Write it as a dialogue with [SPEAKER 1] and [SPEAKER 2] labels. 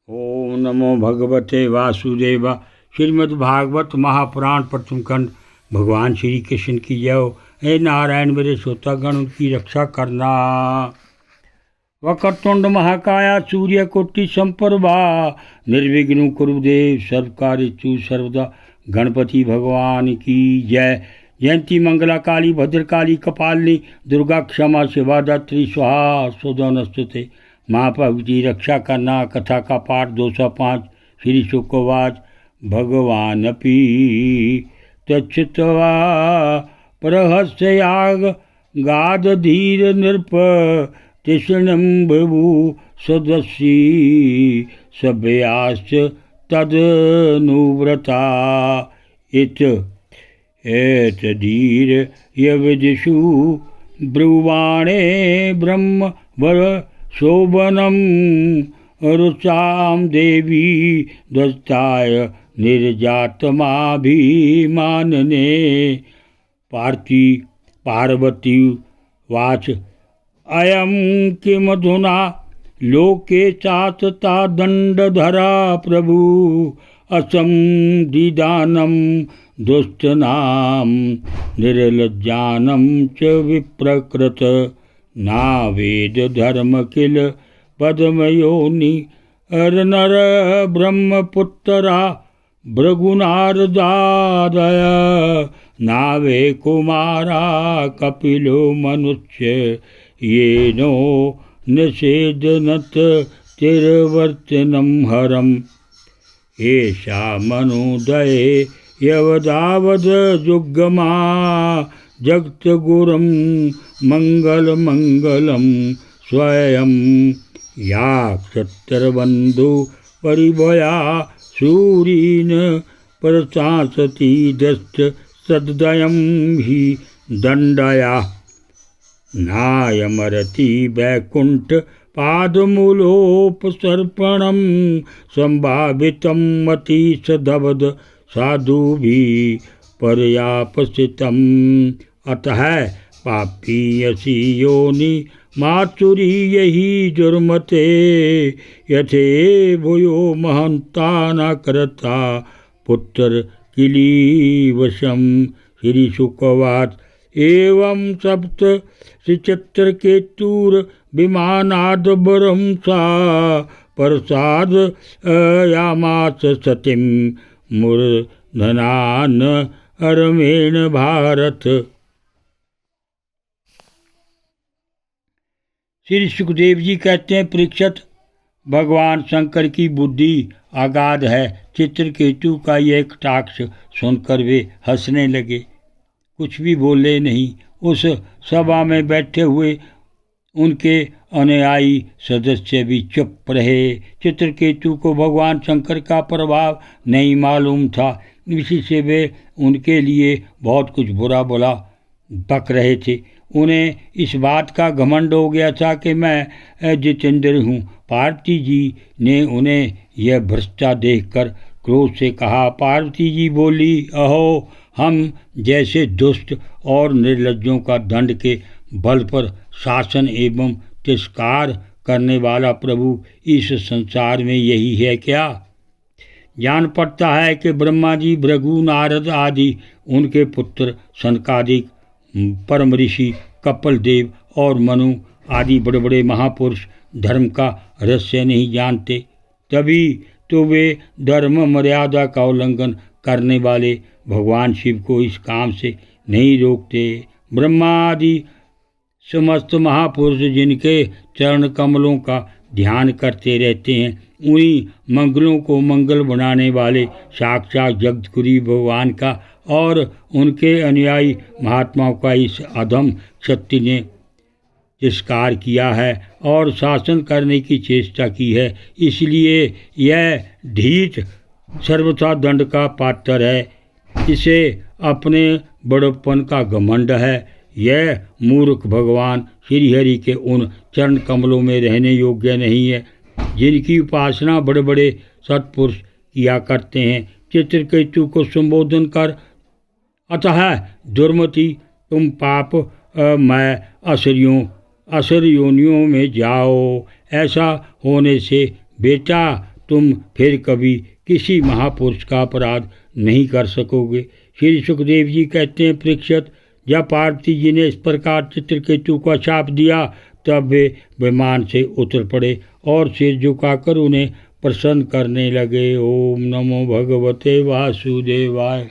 [SPEAKER 1] ओम नमो भगवते वासुदेव। श्रीमद्भागवत महापुराण प्रथम खंड। भगवान श्री कृष्ण की जय हो। हे नारायण मेरे श्रोतागण, उनकी रक्षा करना। वक्रतुंड महाकाया सूर्यकोटि संप्रभा निर्विघ्न कुरुदेव सर्वकार्येषु सर्वदा। गणपति भगवान की जय। जयंती मंगला काली भद्रकाली कपालिनी दुर्गा क्षमा शिवा दात्री स्वाहा स्वदा नस्तुते। महाप्रभु रक्षा करना। कथा का पाठ 205। श्री शुकवाच भगवानपि तच्छ्रुत्वा परहस्याग गादधीर नृप तृष्णं बभू सदस्यी सभ्याश्च तदनुव्रता एतधीर यविदिषु ब्रुवाणे ब्रह्म वर शोभनम रुचां देवी दस्ताय निर्जातमाभिमानने। पार्वती वाच अयं किमधुना लोके चातता दंडधरा प्रभु असंदिदानं दुष्टनां निर्लज्जानं च विप्रकृत नावेद धर्म किल पद्मयोनि नर ब्रह्मपुत्रा भृगुनारदादय नावे कुमारा कपिलो मनुष्य येनो निषेधनत तिर्वर्तनं हरम् एषा मनोदये यवदावद जुग्गमा जगद्गुरुं मंगलमंगलं स्वयं या क्षत्रबंधु परिभया सूरीन प्रशासति दस्त सद्दयं हि दंडया नायमरति वैकुंठ पादमूलोपसर्पणं संभावितं मतिसदवद साधुभिः पर्यापसितम् अतः पापीयसी योनि मातुरी यही जुर्मते यथे भूयो महंता न करता पुत्र किलीवशम। श्री शुकवाच एवं सप्त श्रीचित्रकेतुर विमानाद बरम सा प्रसाद यामास सतिम मूर्धनान अरमेण भारत। श्री सुखदेव जी कहते हैं, परीक्षित, भगवान शंकर की बुद्धि अगाध है। चित्रकेतु का यह कटाक्ष सुनकर वे हंसने लगे, कुछ भी बोले नहीं। उस सभा में बैठे हुए उनके अनुयायी सदस्य भी चुप रहे। चित्रकेतु को भगवान शंकर का प्रभाव नहीं मालूम था, इसी से वे उनके लिए बहुत कुछ बुरा बुरा बक रहे थे। उन्हें इस बात का घमंड हो गया था कि मैं जितेंद्र हूँ। पार्वती जी ने उन्हें यह भ्रष्टा देखकर क्रोध से कहा। पार्वती जी बोली, अहो, हम जैसे दुष्ट और निर्लज्जों का दंड के बल पर शासन एवं तिरस्कार करने वाला प्रभु इस संसार में यही है क्या? जान पड़ता है कि ब्रह्मा जी, भृगु, नारद आदि उनके पुत्र सनकादिक, परम ऋषि कपिल देव और मनु आदि बड़े बड़े महापुरुष धर्म का रहस्य नहीं जानते, तभी तो वे धर्म मर्यादा का उल्लंघन करने वाले भगवान शिव को इस काम से नहीं रोकते। ब्रह्मा आदि समस्त महापुरुष जिनके चरण कमलों का ध्यान करते रहते हैं, उन्हीं मंगलों को मंगल बनाने वाले साक्षात जगतगुरु भगवान का और उनके अनुयायी महात्माओं का इस अधम शक्ति ने तिरस्कार किया है और शासन करने की चेष्टा की है। इसलिए यह ढीठ सर्वथा दंड का पात्र है। इसे अपने बड़प्पन का घमंड है। यह मूर्ख भगवान श्रीहरि के उन चरण कमलों में रहने योग्य नहीं है जिनकी उपासना बड़े बड़े सत्पुरुष किया करते हैं। चित्रकेतु को संबोधन कर, अतः दुर्मति, तुम पाप मैं असर योनियों में जाओ। ऐसा होने से बेटा तुम फिर कभी किसी महापुरुष का अपराध नहीं कर सकोगे। श्री सुखदेव जी कहते हैं, परीक्षित, जब पार्वती जी ने इस प्रकार चित्रकेतु को शाप दिया तब वे विमान से उतर पड़े और सिर झुकाकर उन्हें प्रसन्न करने लगे। ओम नमो भगवते वासुदेवाय।